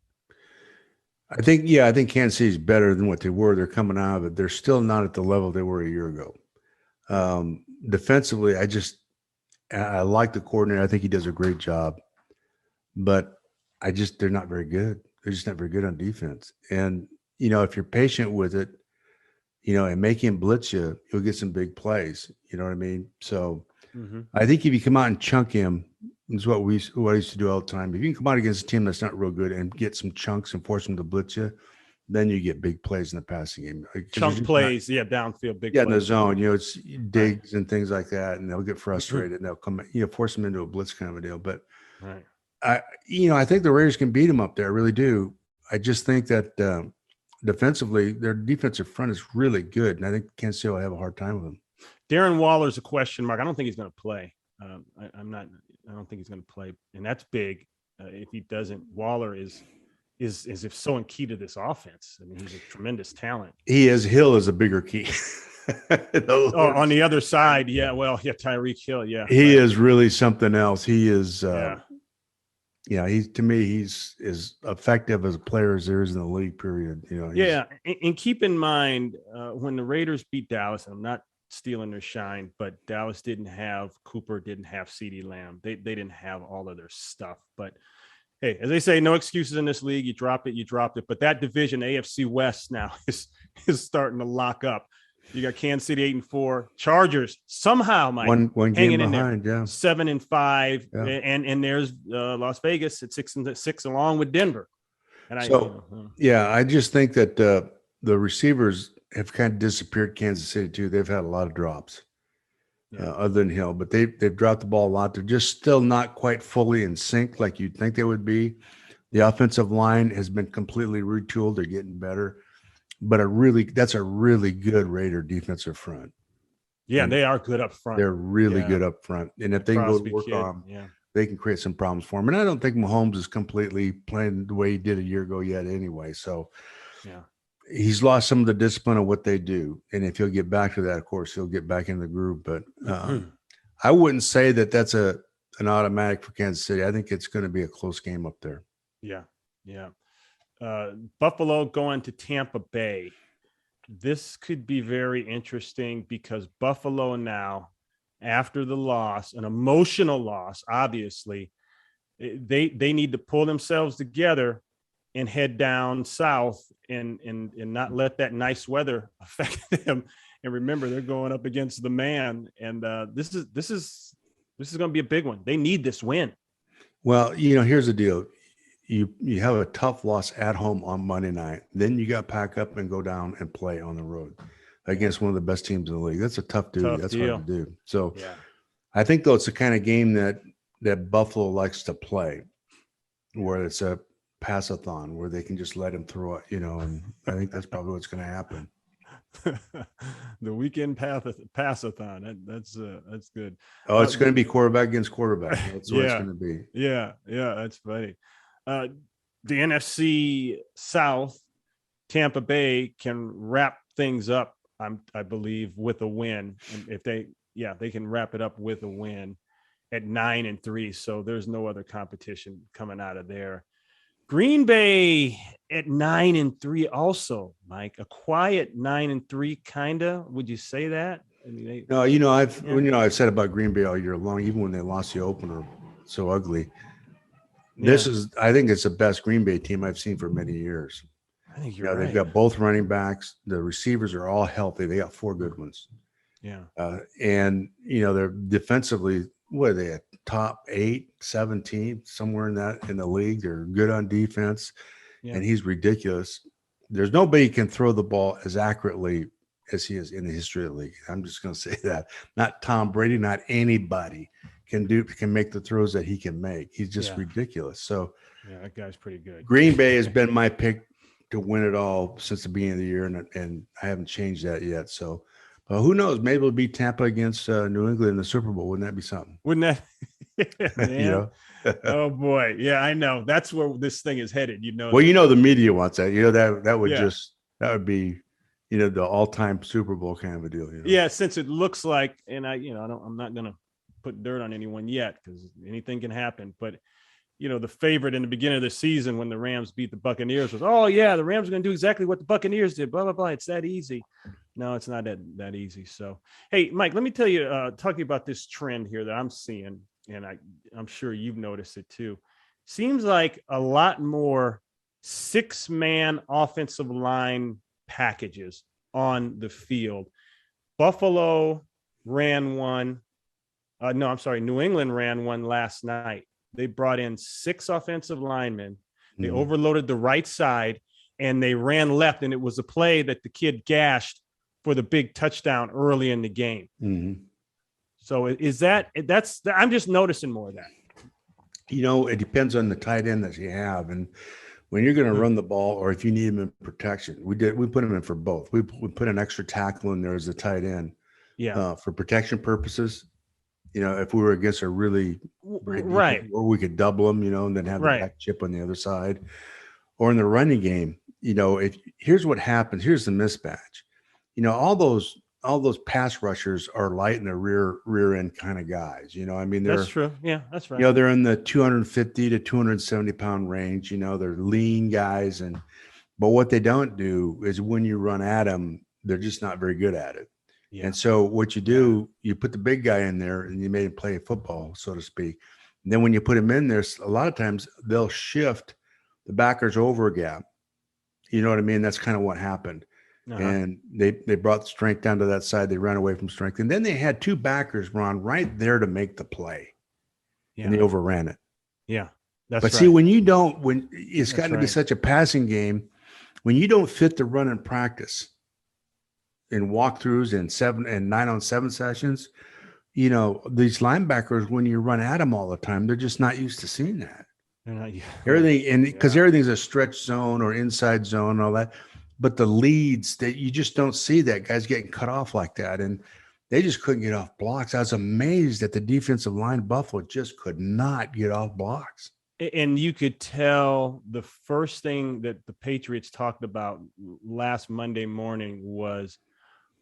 I think Kansas City is better than what they were. They're coming out of it. They're still not at the level they were a year ago. Defensively, I like the coordinator. I think he does a great job, but they're not very good. They're just not very good on defense. And, if you're patient with it, and make him blitz you, you'll get some big plays. You know what I mean? So I think if you come out and chunk him, is what I used to do all the time. If you can come out against a team that's not real good and get some chunks and force them to blitz you, then you get big plays in the passing game. Chunk plays, downfield, big plays. In the zone, it's digs and things like that, and they'll get frustrated and they'll come, force them into a blitz kind of a deal. But I think the Raiders can beat them up there. I really do. I just think that defensively, their defensive front is really good, and I think Kansas City will have a hard time with them. Darren Waller's a question mark. I don't think he's going to play. I don't think he's going to play, and that's big. If he doesn't, Waller is so key to this offense. I mean, he's a tremendous talent. He is. Hill is a bigger key. On the other side, Tyreek Hill, he is really something else. He is. he's to me, he's as effective as a player as there is in the league, period. Yeah. And keep in mind when the Raiders beat Dallas, and I'm not stealing their shine, but Dallas didn't have Cooper, didn't have CeeDee Lamb. They didn't have all of their stuff. But hey, as they say, no excuses in this league. You dropped it. But that division, AFC West, now is starting to lock up. You got Kansas City 8-4, Chargers somehow, Mike, one game behind, there, 7-5, and there's Las Vegas at 6-6, along with Denver. And I just think that the receivers have kind of disappeared. Kansas City too. They've had a lot of drops, other than Hill, but they've dropped the ball a lot. They're just still not quite fully in sync like you'd think they would be. The offensive line has been completely retooled. They're getting better. But that's a really good Raider defensive front. Yeah, and they are good up front. They're really good up front. And if they can go to work on they can create some problems for them. And I don't think Mahomes is completely playing the way he did a year ago yet anyway. So he's lost some of the discipline of what they do. And if he'll get back to that, of course, he'll get back in the groove. But I wouldn't say that that's an automatic for Kansas City. I think it's going to be a close game up there. Yeah. Buffalo going to Tampa Bay. This could be very interesting because Buffalo now, after the loss, an emotional loss, obviously, they need to pull themselves together and head down south and not let that nice weather affect them. And remember, they're going up against the man, and this is going to be a big one. They need this win. Well, here's the deal. You have a tough loss at home on Monday night. Then you got to pack up and go down and play on the road against one of the best teams in the league. That's a tough duty. That's hard to do. So I think, though, it's the kind of game that Buffalo likes to play, where it's a pass-a-thon, where they can just let him throw it, and I think that's probably what's going to happen. The weekend pass-a-thon. That's good. Oh, it's going to be quarterback against quarterback. That's what it's going to be. Yeah, that's funny. The NFC South, Tampa Bay can wrap things up, I believe, with a win. And if they can wrap it up with a win at 9-3. So there's no other competition coming out of there. Green Bay at 9-3 also, Mike, a quiet 9-3 kinda. Would you say that? I mean, I've said about Green Bay all year long, even when they lost the opener so ugly. I think it's the best Green Bay team I've seen for many years. I think you're right. They've got both running backs. The receivers are all healthy. They got 4 good ones. Yeah. And they're defensively, what are they, a top 8, 7 team, somewhere in the league. They're good on defense. Yeah. And he's ridiculous. There's nobody can throw the ball as accurately as he is in the history of the league. I'm just going to say that. Not Tom Brady, not anybody can make the throws that he can make. He's just ridiculous. So that guy's pretty good. Green Bay has been my pick to win it all since the beginning of the year, and I haven't changed that yet. So who knows? Maybe it'll be Tampa against New England in the Super Bowl. Wouldn't that be something? Wouldn't that? Oh boy. Yeah, I know. That's where this thing is headed. Well, the media wants that. That would be the all-time Super Bowl kind of a deal. Yeah, since it looks like, and I'm not gonna put dirt on anyone yet because anything can happen. But the favorite in the beginning of the season when the Rams beat the Buccaneers was, oh yeah, the Rams are going to do exactly what the Buccaneers did. Blah blah blah. It's that easy. No, it's not that easy. So, hey, Mike, let me tell you, talking about this trend here that I'm seeing, and I'm sure you've noticed it too. Seems like a lot more 6-man offensive line packages on the field. Buffalo ran one. New England ran one last night. They brought in 6 offensive linemen. They overloaded the right side, and they ran left, and it was a play that the kid gashed for the big touchdown early in the game. Mm-hmm. So I'm just noticing more of that. It depends on the tight end that you have. And when you're going to run the ball, or if you need him in protection, we put him in for both. We put an extra tackle in there as a tight end for protection purposes. If we were against a really right, or we could double them, and then have the back chip on the other side, or in the running game, here's what happens. Here's the mismatch. All those all those pass rushers are light in the rear end kind of guys. I mean, That's true. Yeah, that's right. they're in the 250 to 270 pound range. They're lean guys, but what they don't do is when you run at them, they're just not very good at it. Yeah. And so what you do, you put the big guy in there and you made him play football, so to speak. And then when you put him in there, a lot of times they'll shift the backers over a gap. You know what I mean? That's kind of what happened. And they brought strength down to that side. They ran away from strength. And then they had two backers, Ron, right there to make the play. Yeah. And they overran it. Yeah. But see, when it's got to be such a passing game, when you don't fit the run in practice in walkthroughs and 7 and 9-on-7 sessions, these linebackers, when you run at them all the time, they're just not used to seeing that. Everything, and because everything's a stretch zone or inside zone and all that. But the leads that you just don't see that guys getting cut off like that. And they just couldn't get off blocks. I was amazed that the defensive line Buffalo just could not get off blocks. And you could tell the first thing that the Patriots talked about last Monday morning was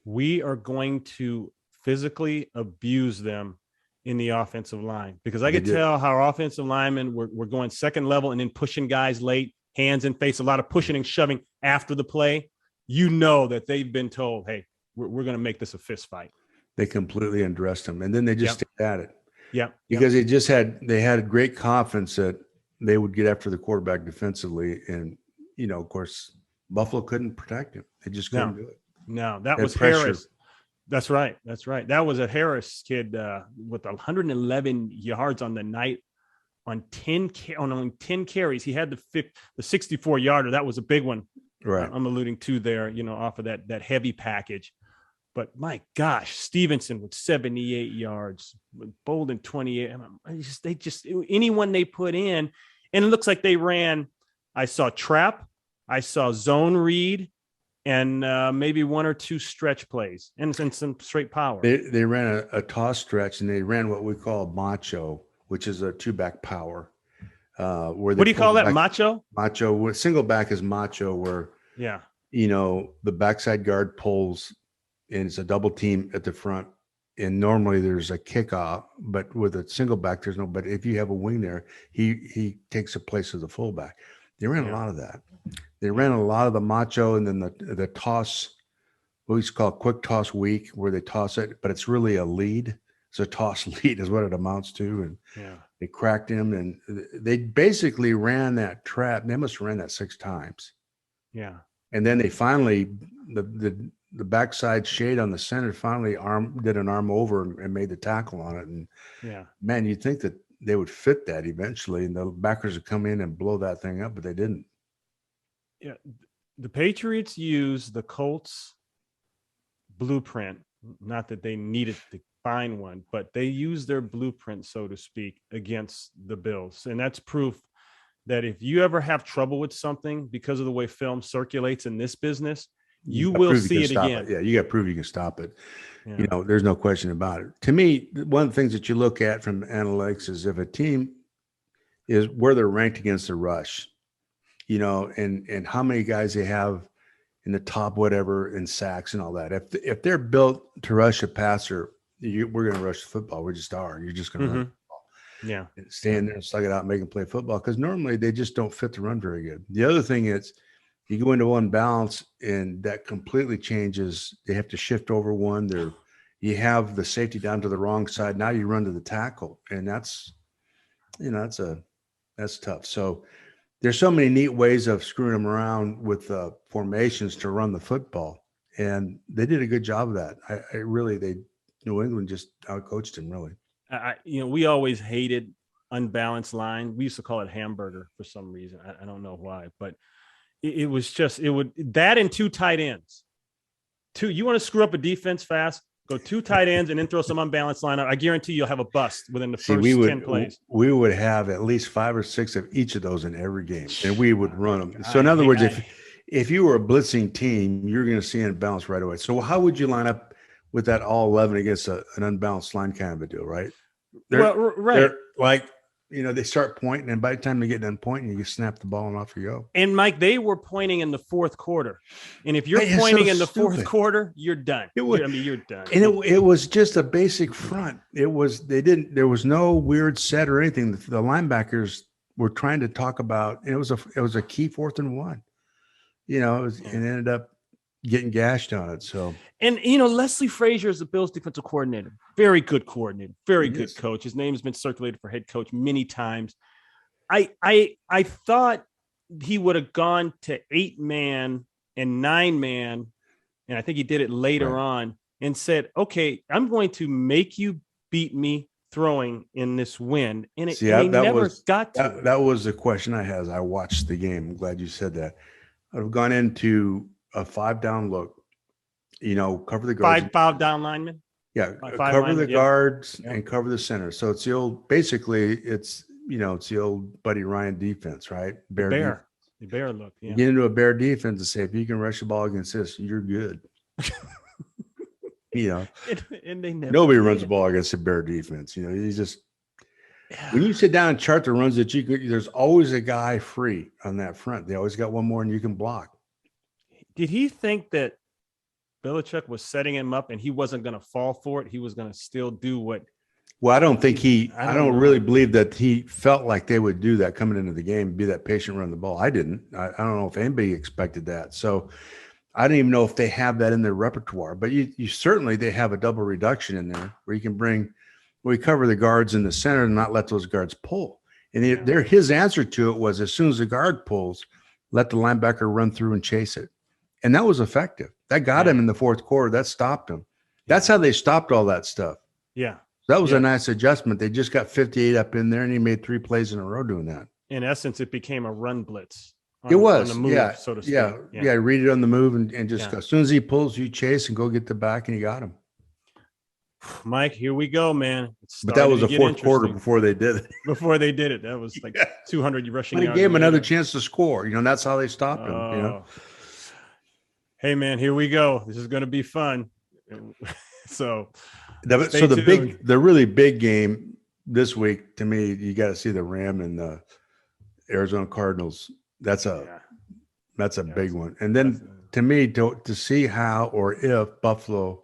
we are going to physically abuse them in the offensive line, because I could tell how our offensive linemen were going second level and then pushing guys late, hands in face, a lot of pushing and shoving after the play. That they've been told, hey, we're going to make this a fist fight. They completely undressed them, and then they just stayed at it. Yeah, because they had great confidence that they would get after the quarterback defensively, and of course, Buffalo couldn't protect him. They just couldn't do it. No, that was pressure. Harris. That's right. That was a Harris kid with 111 yards on the night on 10 carries. He had the 64-yarder. That was a big one. Right. I'm alluding to there, off of that heavy package. But my gosh, Stevenson with 78 yards, Bolden 28. They just anyone they put in, and it looks like they ran. I saw trap, I saw zone read, and maybe one or two stretch plays and some straight power. They ran a toss stretch, and they ran what we call macho, which is a two-back power. What do you call that? Macho? Macho. Single back is macho, where the backside guard pulls, and it's a double team at the front. And normally there's a kickoff, but with a single back, there's no. But if you have a wing there, he takes the place of the fullback. They ran a lot of that. They ran a lot of the macho, and then the toss, what we call quick toss weak, where they toss it, but it's really a lead. It's a toss lead is what it amounts to. And they cracked him, and they basically ran that trap. They must have ran that 6 times. Yeah. And then they finally, the backside shade on the center finally did an arm over and made the tackle on it. And man, you'd think that they would fit that eventually, and the backers would come in and blow that thing up, but they didn't. Yeah. The Patriots used the Colts blueprint, not that they needed to find one, but they used their blueprint, so to speak, against the Bills. And that's proof that if you ever have trouble with something because of the way film circulates in this business, you will see it again. Yeah, you got to prove you can stop it. Yeah. There's no question about it. To me, one of the things that you look at from analytics is if a team is where they're ranked against the rush, and how many guys they have in the top whatever in sacks and all that. If they're built to rush a passer, we're going to rush the football. We just are. You're just going to run the football. Yeah. And stand there and slug it out and make them play football, because normally they just don't fit the run very good. The other thing is you go into one balance, and that completely changes. They have to shift over one. You have the safety down to the wrong side. Now you run to the tackle, and that's tough. So there's so many neat ways of screwing them around with formations to run the football, and they did a good job of that. New England just outcoached him, really. We always hated unbalanced line. We used to call it hamburger for some reason. I don't know why, but it was just that and 2 tight ends. You want to screw up a defense fast? Go 2 tight ends and then throw some unbalanced line out. I guarantee you'll have a bust within the first 10 plays. We would have at least 5 or 6 of each of those in every game, and we would run them. So in other words, if you were a blitzing team, you're going to see unbalanced right away. So how would you line up with that all 11 against an unbalanced line kind of a deal, right? They're like they start pointing, and by the time they get done pointing, you snap the ball and off you go. And Mike, they were pointing in the fourth quarter. And if you're It's pointing so in the fourth stupid. quarter, you're done. You're done. And it was just a basic front. There was no weird set or anything. The linebackers were trying to talk about, and it was a key 4th and 1. And ended up getting gashed on it. So, and Leslie Frazier is the Bills defensive coordinator. Very good coordinator, very good coach. His name has been circulated for head coach many times. I thought he would have gone to 8-man and 9-man, and I think he did it later on, and said, "Okay, I'm going to make you beat me throwing in this win." And he never got to it. That was the question I had as I watched the game. I'm glad you said that. I'd have gone into a 5-down look, cover the guards. 5 down linemen. Yeah, Five cover linemen, the guards and cover the center. So it's the old Buddy Ryan defense, right? The bear look. Yeah. Get into a bear defense and say, if you can rush the ball against this, you're good. And they never nobody runs the ball against a bear defense. You just when you sit down and chart the runs that there's always a guy free on that front. They always got one more and you can block. Did he think that Belichick was setting him up and he wasn't going to fall for it? He was going to still do what? Well, I don't think I don't really believe that he felt like they would do that coming into the game, be that patient, run the ball. I didn't. I don't know if anybody expected that. So I don't even know if they have that in their repertoire, but you certainly, they have a double reduction in there where you can we cover the guards in the center and not let those guards pull. And his answer to it was, as soon as the guard pulls, let the linebacker run through and chase it. And that was effective. That got him in the fourth quarter. That stopped him. That's how they stopped all that stuff. Yeah. So that was a nice adjustment. They just got 58 up in there, and he made 3 plays in a row doing that. In essence, it became a run blitz. It was. On the move, so to speak. Yeah. Read it on the move and just go. As soon as he pulls, you chase and go get the back, and you got him. Mike, here we go, man. But that was the fourth quarter before they did it. That was like 200 rushing yards. But he gave him another chance to score. That's how they stopped him. Hey, man, here we go. This is going to be fun. The really big game this week, to me, you got to see the Ram and the Arizona Cardinals. That's a big one. And then to me, to see how or if Buffalo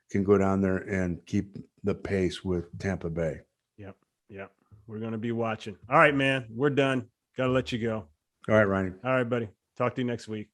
can go down there and keep the pace with Tampa Bay. Yep. We're going to be watching. All right, man. We're done. Got to let you go. All right, Ronnie. All right, buddy. Talk to you next week.